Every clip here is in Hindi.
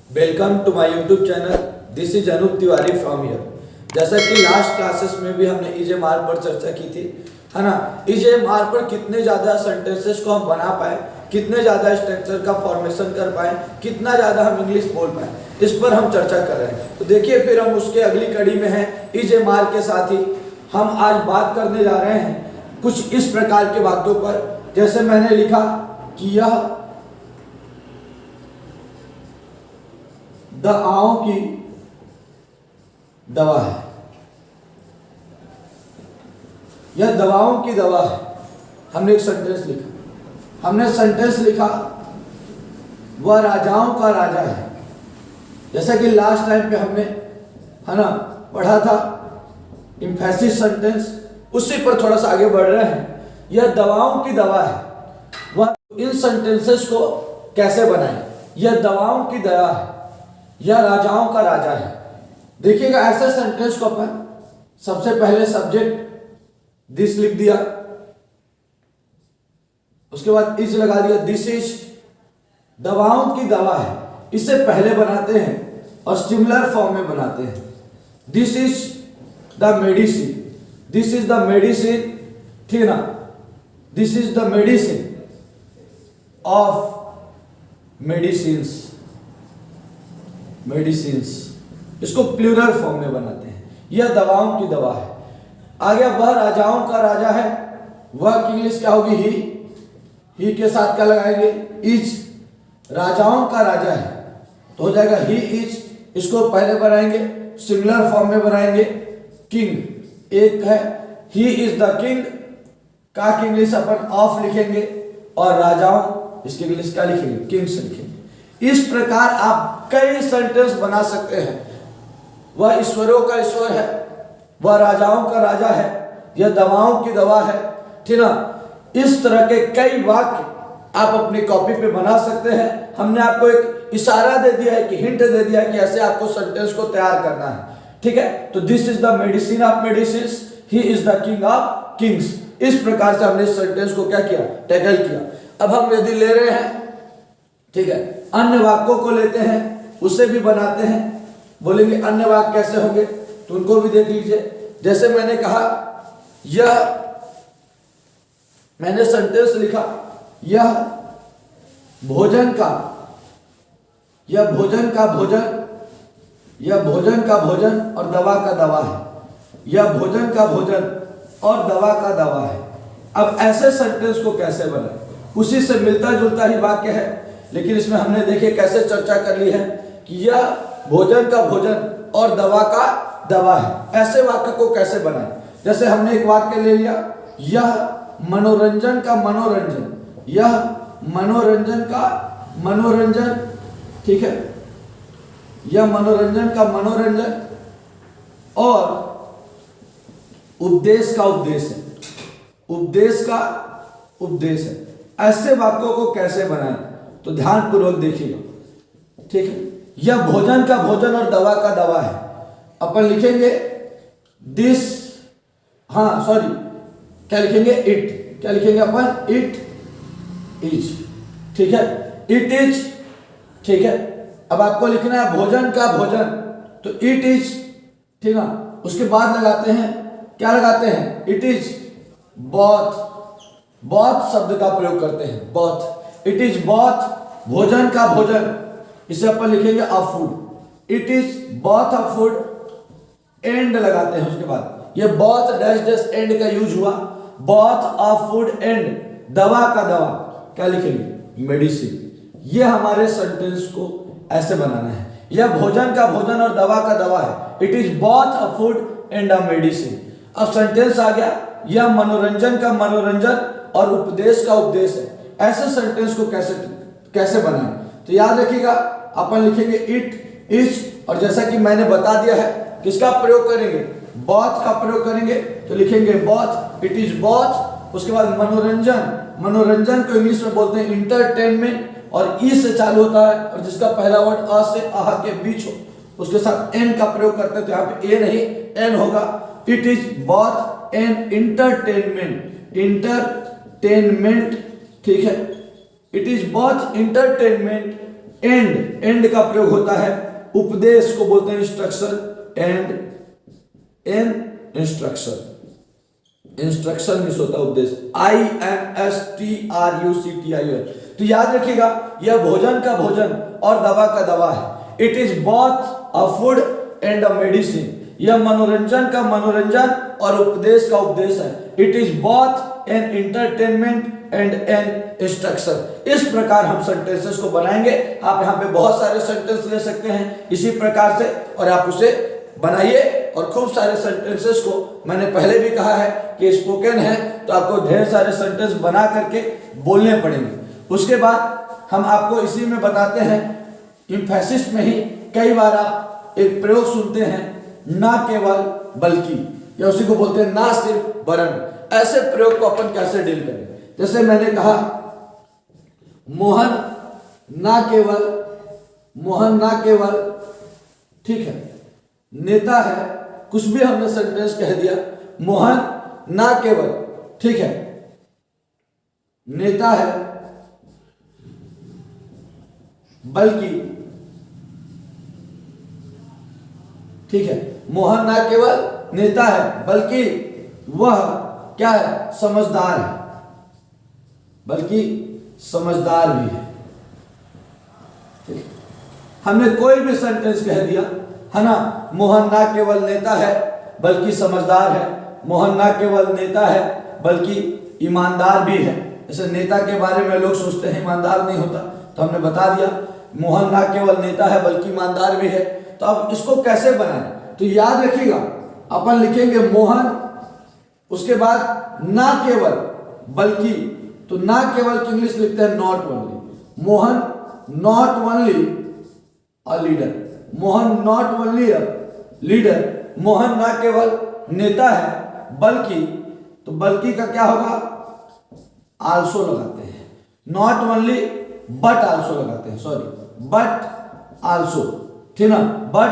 Welcome to my YouTube channel. This is Anoop Tiwari from here. जैसा कि लास्ट क्लासेस में भी हमने ईजेएमआर पर चर्चा की थी, है ना। ईजेएमआर पर कितने ज़्यादा सेंटेंसेस को हम बना पाए, कितने ज़्यादा स्ट्रक्चर का फॉर्मेशन कर पाए, कितना ज़्यादा हम इंग्लिश बोल पाए, इस पर हम चर्चा कर रहे हैं। तो देखिए, फिर हम उसके अगली कड़ी में हैं। ईजेएमआर के साथ ही हम आज बात करने जा रहे हैं कुछ इस प्रकार के वाक्यों पर, जैसे मैंने लिखा कि यह दवाओं की दवा है। यह दवाओं की दवा है। हमने एक सेंटेंस लिखा, वह राजाओं का राजा है। जैसा कि लास्ट टाइम पे हमने, है ना, पढ़ा था इम्फेसिस सेंटेंस, उसी पर थोड़ा सा आगे बढ़ रहे हैं। यह दवाओं की दवा है। वह इन सेंटेंसेस को कैसे बनाए? यह दवाओं की दवा है, यह राजाओं का राजा है। देखिएगा, ऐसे सेंटेंस को अपन सबसे पहले सब्जेक्ट दिस लिख दिया, उसके बाद इज लगा दिया। दिस इज दवाओं की दवा है, इसे पहले बनाते हैं और सिमिलर फॉर्म में बनाते हैं। This is the medicine, this is the medicine, ठीक ना। This is the medicine of medicines, medicines, इसको प्लूरल फॉर्म में बनाते हैं। यह दवाओं की दवा है। आगे वह राजाओं का राजा है। वह की इंग्लिश क्या होगी? ही के साथ क्या लगाएंगे? इज। राजाओं का राजा है तो हो जाएगा ही इज। इसको पहले बनाएंगे, सिमिलर फॉर्म में बनाएंगे किंग। एक है ही इज द किंग, का की इंग्लिश अपन ऑफ लिखेंगे, और राजाओं इसकी इंग्लिश क्या लिखेंगे? किंग्स लिखेंगे। इस प्रकार आप कई सेंटेंस बना सकते हैं। वह ईश्वरों का ईश्वर है, वह राजाओं का राजा है, यह दवाओं की दवा है, ठीक ना। इस तरह के कई वाक्य आप अपनी कॉपी पे बना सकते हैं। हमने आपको एक इशारा दे दिया है, कि हिंट दे दिया है कि ऐसे आपको सेंटेंस को तैयार करना है, ठीक है। तो this is the medicine of medicines, he is the king of Kings. इस प्रकार से हमने इस सेंटेंस को क्या किया? टैकल किया। अब हम यदि ले रहे हैं, ठीक है, अन्य वाक्यों को लेते हैं, उसे भी बनाते हैं। बोलेंगे अन्य वाक्य कैसे होंगे, तो उनको भी देख लीजिए। जैसे मैंने कहा, यह, मैंने सेंटेंस लिखा, यह भोजन का, यह भोजन का भोजन, यह भोजन का भोजन और दवा का दवा है। यह भोजन का भोजन और दवा का दवा है। अब ऐसे सेंटेंस को कैसे बनाए? उसी से मिलता जुलता ही वाक्य है, लेकिन इसमें हमने देखिए कैसे चर्चा कर ली है कि यह भोजन का भोजन और दवा का दवा है। ऐसे वाक्य को कैसे बनाएं? जैसे हमने एक वाक्य ले लिया, यह मनोरंजन का मनोरंजन, यह मनोरंजन का मनोरंजन, ठीक है, यह मनोरंजन का मनोरंजन और उपदेश का उपदेश है, उपदेश का उपदेश है। ऐसे वाक्यों को कैसे बनाएं? तो ध्यान पूर्वक देखिएगा, ठीक है। यह भोजन का भोजन और दवा का दवा है। अपन लिखेंगे दिस, हाँ सॉरी, क्या लिखेंगे? इट। क्या लिखेंगे अपन? इट इज, ठीक है, इट इज, ठीक है। अब आपको लिखना है भोजन का भोजन, तो इट इज, ठीक है। उसके बाद लगाते हैं, क्या लगाते हैं? इट इज बॉथ, बॉथ शब्द का प्रयोग करते हैं, बॉथ। इट इज बॉथ भोजन का भोजन, इसे अपन लिखेंगे अ food. It is both a food, and लगाते हैं उसके बाद। ये बॉथ डैश डैश एंड का यूज हुआ, बॉथ अ फूड एंड दवा का दवा, क्या लिखेंगे? मेडिसिन। ये हमारे सेंटेंस को ऐसे बनाना है। यह भोजन का भोजन और दवा का दवा है। It is both a food and a medicine. अब सेंटेंस आ गया, यह मनोरंजन का मनोरंजन और उपदेश का उपदेश है। ऐसे सेंटेंस को कैसे बनाएं? तो याद रखिएगा, अपन लिखेंगे इट इज, और जैसा कि मैंने बता दिया है, किसका प्रयोग करेंगे? बॉथ का प्रयोग करेंगे, तो लिखेंगे बॉथ, इट इज बॉथ। उसके बाद मनोरंजन, मनोरंजन को इंग्लिश में बोलते हैं इंटरटेनमेंट, और ई से चालू होता है, और जिसका पहला वर्ड अ से आह के बीच हो, उसके साथ एन का प्रयोग करते हैं। तो यहाँ पे ए नहीं एन होगा। It is both an entertainment, entertainment, ठीक है। It is both entertainment and का प्रयोग होता है, उपदेश को बोलते हैं इंस्ट्रक्शन, एंड इंस्ट्रक्शन मिस होता है उपदेश, INSTRUCTION। तो याद रखिएगा, यह भोजन का भोजन और दवा का दवा है। It is both a food and a medicine. यह मनोरंजन का मनोरंजन और उपदेश का उपदेश है। It is both an entertainment and an instruction. इस प्रकार हम सेंटेंसेस को बनाएंगे। आप यहाँ पे बहुत सारे सेंटेंस ले सकते हैं इसी प्रकार से, और आप उसे बनाइए। और खूब सारे सेंटेंसेस को, मैंने पहले भी कहा है कि स्पोकन है तो आपको ढेर सारे सेंटेंस बना करके बोलने पड़ेंगे। उसके बाद हम आपको इसी में बताते हैं, इम्फेसिस में ही कई बार आप एक प्रयोग सुनते हैं, ना केवल बल्कि, या उसी को बोलते हैं ना सिर्फ वरन। ऐसे प्रयोग को अपन कैसे डील करें? जैसे मैंने कहा, मोहन ना केवल ठीक है नेता है, कुछ भी हमने सेंटेंस कह दिया, मोहन ना केवल ठीक है नेता है, बल्कि ठीक है, मोहन ना केवल नेता है बल्कि वह क्या है, समझदार है, बल्कि समझदार भी है। ठीक है? हमने कोई भी सेंटेंस कह दिया है ना, मोहन ना केवल नेता है बल्कि समझदार है, मोहन ना केवल नेता है बल्कि ईमानदार भी है। जैसे नेता के बारे में लोग सोचते हैं ईमानदार नहीं होता, तो हमने बता दिया मोहन ना केवल नेता है बल्कि ईमानदार भी है। तो अब इसको कैसे बनाएं? तो याद रखिएगा, अपन लिखेंगे मोहन, उसके बाद ना केवल बल्कि, तो ना केवल की इंग्लिश लिखते हैं not only. Mohan not only a leader, Mohan not only a leader, Mohan ना केवल नेता है बल्कि, तो बल्कि का क्या होगा, आल्सो लगाते हैं, नॉट ओनली बट आल्सो लगाते हैं, सॉरी बट आल्सो, ठीक ना, बट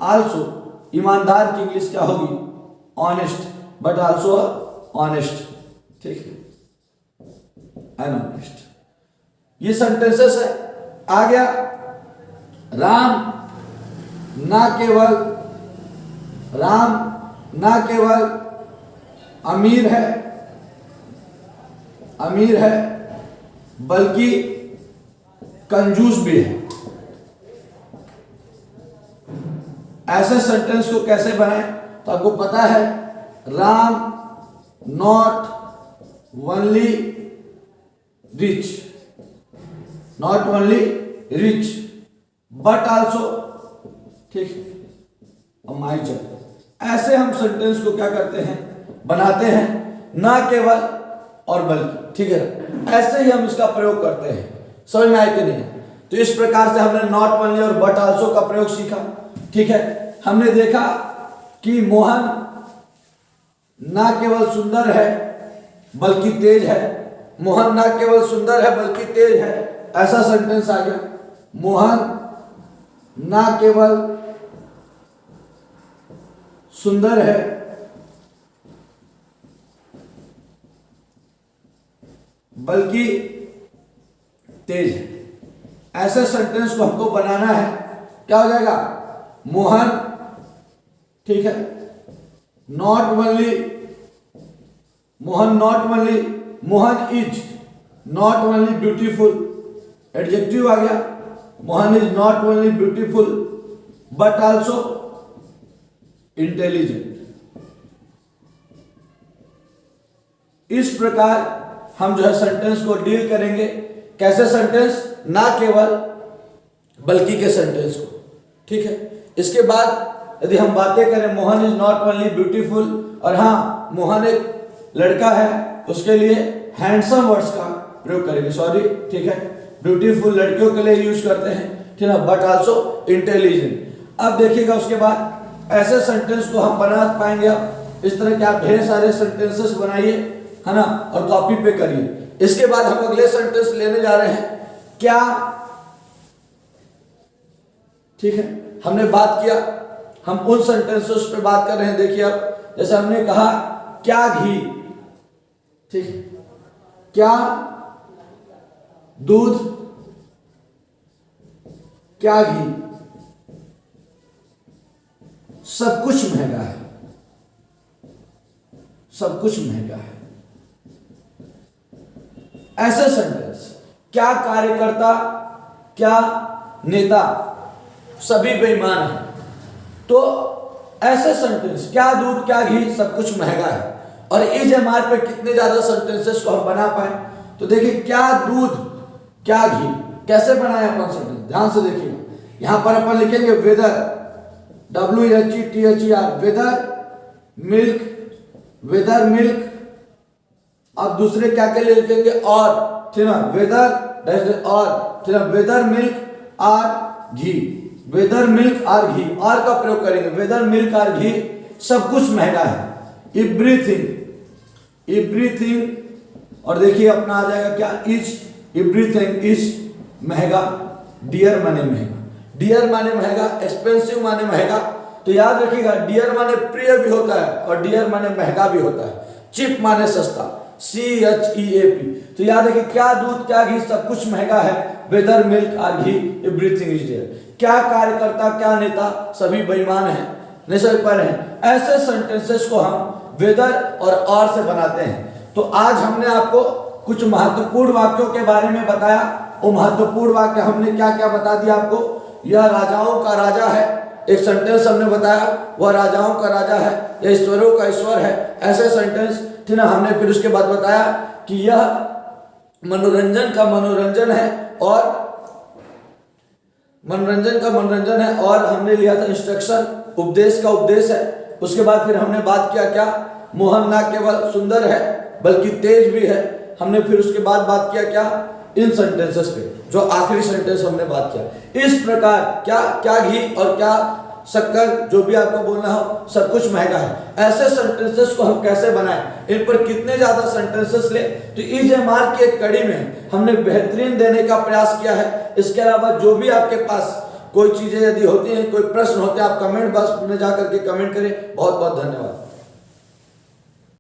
आल्सो। ईमानदार की इंग्लिश क्या होगी, ऑनेस्ट, बट आल्सो ऑनेस्ट, ठीक है, एंड ऑनेस्ट। ये सेंटेंसेस है। आ गया, राम ना केवल अमीर है बल्कि कंजूस भी है। ऐसे सेंटेंस को कैसे बनाएं? तो आपको पता है, Ram not only rich but also, ठीक, माइचर। ऐसे हम सेंटेंस को क्या करते हैं, बनाते हैं, ना केवल और बल्कि, ठीक है। ऐसे ही हम इसका प्रयोग करते हैं। समझ में आए कि नहीं? तो इस प्रकार से हमने नॉट ओनली और बट आल्सो का प्रयोग सीखा, ठीक है। हमने देखा कि मोहन ना केवल सुंदर है बल्कि तेज है, मोहन ना केवल सुंदर है बल्कि तेज है, ऐसा सेंटेंस आ गया। मोहन ना केवल सुंदर है बल्कि तेज है। ऐसे सेंटेंस को हमको बनाना है। क्या हो जाएगा, मोहन, ठीक है, not only, Mohan is not only beautiful, adjective आ गया, Mohan is not only beautiful but also intelligent. इस प्रकार हम जो है सेंटेंस को डील करेंगे। कैसे सेंटेंस, ना केवल बल्कि के सेंटेंस को, ठीक है। इसके बाद यदि हम बातें करें, Mohan is not only beautiful, और हाँ मोहन एक लड़का है, उसके लिए हैंडसम वर्ड्स का प्रयोग करेंगे, सॉरी, ठीक है। ब्यूटीफुल लड़कियों के लिए यूज करते हैं, ठीक है, बट आल्सो इंटेलिजेंट। अब देखिएगा, उसके बाद ऐसे सेंटेंस को हम बना पाएंगे। अब इस तरह के आप ढेर सारे सेंटेंसेस बनाइए, है ना, और कॉपी पे करिए। इसके बाद हम अगले सेंटेंस लेने जा रहे हैं, क्या, ठीक है। हमने बात किया, हम उन सेंटेंसेस पे बात कर रहे हैं। देखिए अब, जैसे हमने कहा क्या घी, ठीक, क्या दूध, क्या घी, सब कुछ महंगा है, सब कुछ महंगा है। ऐसे सेंटेंस, क्या कार्यकर्ता, क्या नेता, सभी बेईमान हैं। तो ऐसे सेंटेंस, क्या दूध क्या घी सब कुछ महंगा है, और इस एमआर पे कितने ज्यादा सेंटेंसेस को हम बना पाए। तो देखिए, क्या दूध क्या घी कैसे बनाए अपन सेंटेंस, ध्यान से देखिए। यहां पर अपन लिखेंगे वेदर, WHETHER, वेदर मिल्क। अब दूसरे क्या के लिए लिखेंगे, और वेदर और वेदर मिल्क और घी, वेदर मिल्क और घी, और का प्रयोग करेंगे, वेदर मिल्क और घी सब कुछ महंगा है। एवरीथिंग, और देखिए अपना आ जाएगा क्या, एवरीथिंग इज महंगा। डियर माने महंगा, डियर माने महंगा, एक्सपेंसिव माने महंगा। तो याद रखिएगा, डियर माने प्रिय भी होता है और डियर माने महंगा भी होता है। चीप माने सस्ता, CHEAP। तो याद रखिए, क्या दूध क्या घी सब कुछ महंगा है, वेदर मिल्क और घी, एवरीथिंग इज डियर। क्या कार्यकर्ता क्या नेता सभी बेईमान हैं, निश्चय पर हैं। ऐसे सेंटेंसेस को हम वेदर और से बनाते हैं। तो आज हमने आपको कुछ महत्वपूर्ण वाक्यों के बारे में बताया। वो महत्वपूर्ण वाक्य हमने क्या क्या बता दिया आपको। यह राजाओं का राजा है, एक सेंटेंस हमने बताया, वह राजाओं का राजा है, यह ईश्वरों का ईश्वर है। ऐसे सेंटेंस थी ना। हमने फिर उसके बाद बताया कि यह मनोरंजन का मनोरंजन है, और मनोरंजन का मनोरंजन है, और हमने लिया था इंस्ट्रक्शन, उपदेश का उपदेश है। उसके बाद फिर हमने बात किया क्या, मोहन ना केवल सुंदर है बल्कि तेज भी है। हमने फिर उसके बाद बात किया क्या, इन सेंटेंसेस पे, जो आखिरी सेंटेंस हमने बात किया। इस प्रकार क्या क्या घी और क्या शक्कर, जो भी आपको बोलना हो, सब कुछ महंगा है। ऐसे सेंटेंसेस को हम कैसे बनाएं, इन पर कितने ज्यादा सेंटेंसेस ले। तो इस एमआर की एक कड़ी में हमने बेहतरीन देने का प्रयास किया है। इसके अलावा जो भी आपके पास कोई चीजें यदि होती हैं, कोई प्रश्न होते हैं, आप कमेंट बॉक्स में जाकर के कमेंट करें। बहुत बहुत धन्यवाद।